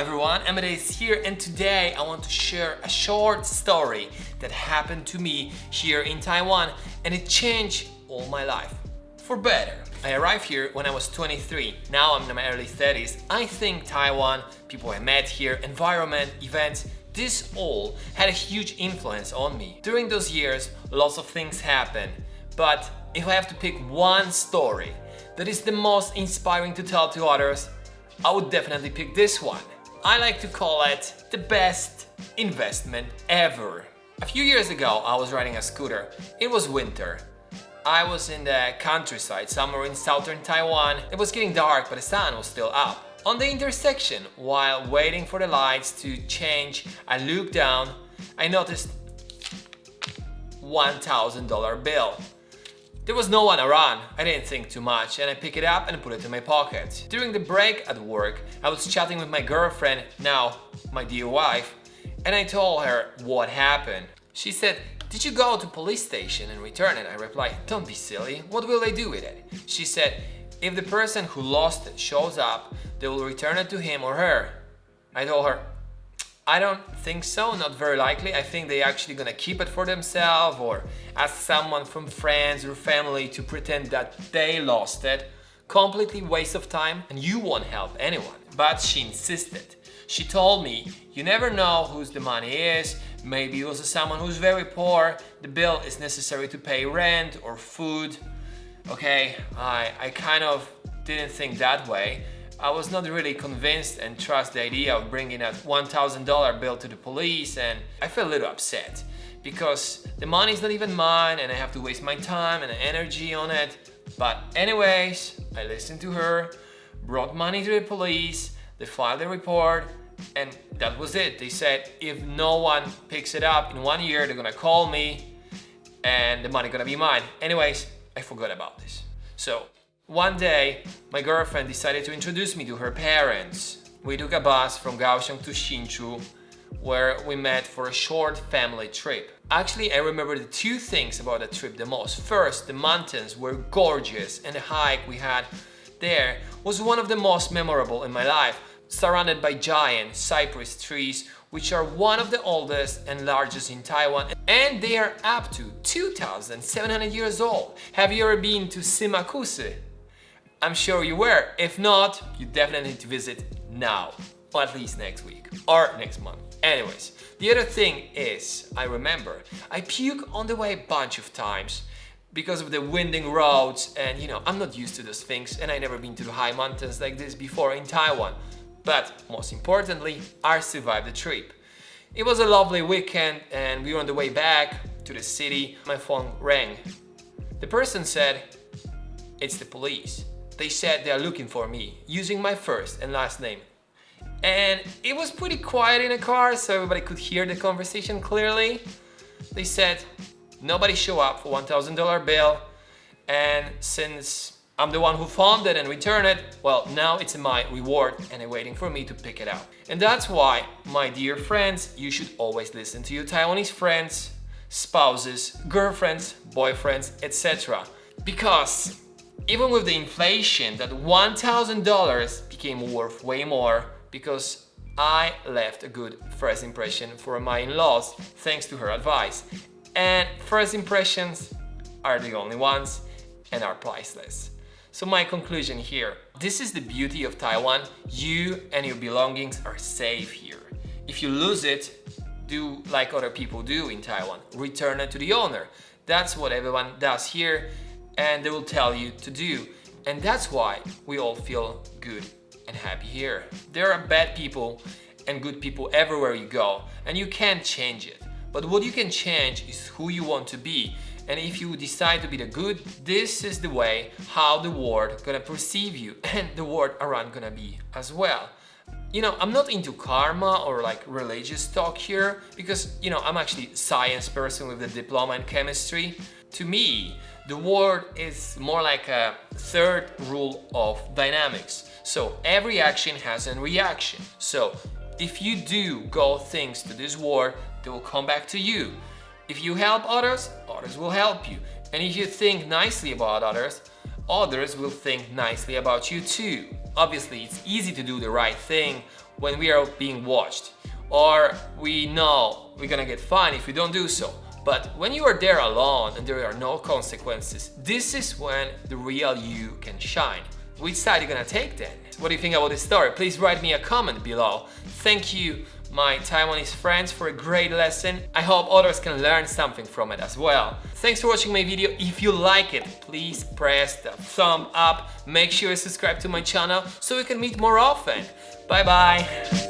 everyone, Amade is here, and today I want to share a short story that happened to me here in Taiwan, and it changed all my life for better. I arrived here when I was 23. Now I'm in my early 30s. I think Taiwan, people I met here, environment, events, this all had a huge influence on me. During those years, lots of things happened, but if I have to pick one story that is the most inspiring to tell to others, I would definitely pick this one. I like to call it the best investment ever. A few years ago, I was riding a scooter. It was winter. I was in the countryside, somewhere in southern Taiwan. It was getting dark, but the sun was still up. On the intersection, while waiting for the lights to change, I looked down. I noticed $1,000 bill. There was no one around. I didn't think too much, and I picked it up and put it in my pocket. During the break at work, I was chatting with my girlfriend, now my dear wife, and I told her what happened. She said, "Did you go to police station and return it?" I replied, "Don't be silly. What will they do with it?" She said, "If the person who lost it shows up, they will return it to him or her." I told her, "I don't think so, not very likely. I think they're actually gonna keep it for themselves or ask someone from friends or family to pretend that they lost it. Completely waste of time, and you won't help anyone." But she insisted. She told me, "You never know whose the money is. Maybe it was someone who's very poor. The bill is necessary to pay rent or food." Okay, I kind of didn't think that way. I was not really convinced and trust the idea of bringing a $1,000 bill to the police, and I felt a little upset because the money is not even mine and I have to waste my time and energy on it. But anyways, I listened to her, brought money to the police, they filed a report, and that was it. They said if no one picks it up in 1 year, they're gonna call me and the money gonna be mine. Anyways, I forgot about this. So one day, my girlfriend decided to introduce me to her parents. We took a bus from Kaohsiung to Hsinchu, where we met for a short family trip. Actually, I remember the two things about the trip the most. First, the mountains were gorgeous, and the hike we had there was one of the most memorable in my life, surrounded by giant cypress trees, which are one of the oldest and largest in Taiwan, and they are up to 2,700 years old. Have you ever been to Simakuse? I'm sure you were. If not, you definitely need to visit now, or at least next week, or next month. Anyways, the other thing is, I remember, I puked on the way a bunch of times because of the winding roads, and I'm not used to those things, and I never been to the high mountains like this before in Taiwan. But most importantly, I survived the trip. It was a lovely weekend, and we were on the way back to the city. My phone rang. The person said, "It's the police. They said they are looking for me," using my first and last name. And it was pretty quiet in the car, so everybody could hear the conversation clearly. They said, "Nobody show up for $1,000 bill, and since I'm the one who found it and returned it, well, now it's my reward and they're waiting for me to pick it up." And that's why, my dear friends, you should always listen to your Taiwanese friends, spouses, girlfriends, boyfriends, etc. Because even with the inflation, that $1,000 became worth way more because I left a good first impression for my in-laws thanks to her advice. And first impressions are the only ones and are priceless. So my conclusion here, this is the beauty of Taiwan. You and your belongings are safe here. If you lose it, do like other people do in Taiwan. Return it to the owner. That's what everyone does here, and they will tell you to do. And that's why we all feel good and happy here. There are bad people and good people everywhere you go, and you can't change it. But what you can change is who you want to be. And if you decide to be the good, this is the way how the world gonna perceive you, and the world around gonna be as well. I'm not into karma or like religious talk here because, I'm actually a science person with a diploma in chemistry. To me, the world is more like a third rule of dynamics. So every action has a reaction. So if you do good things to this world, they will come back to you. If you help others, others will help you. And if you think nicely about others, others will think nicely about you too. Obviously, it's easy to do the right thing when we are being watched, or we know we're gonna get fined if we don't do so. But when you are there alone and there are no consequences, this is when the real you can shine. Which side are you gonna take then? What do you think about this story? Please write me a comment below. Thank you, my Taiwanese friends, for a great lesson. I hope others can learn something from it as well. Thanks for watching my video. If you like it, please press the thumb up. Make sure you subscribe to my channel so we can meet more often. Bye bye.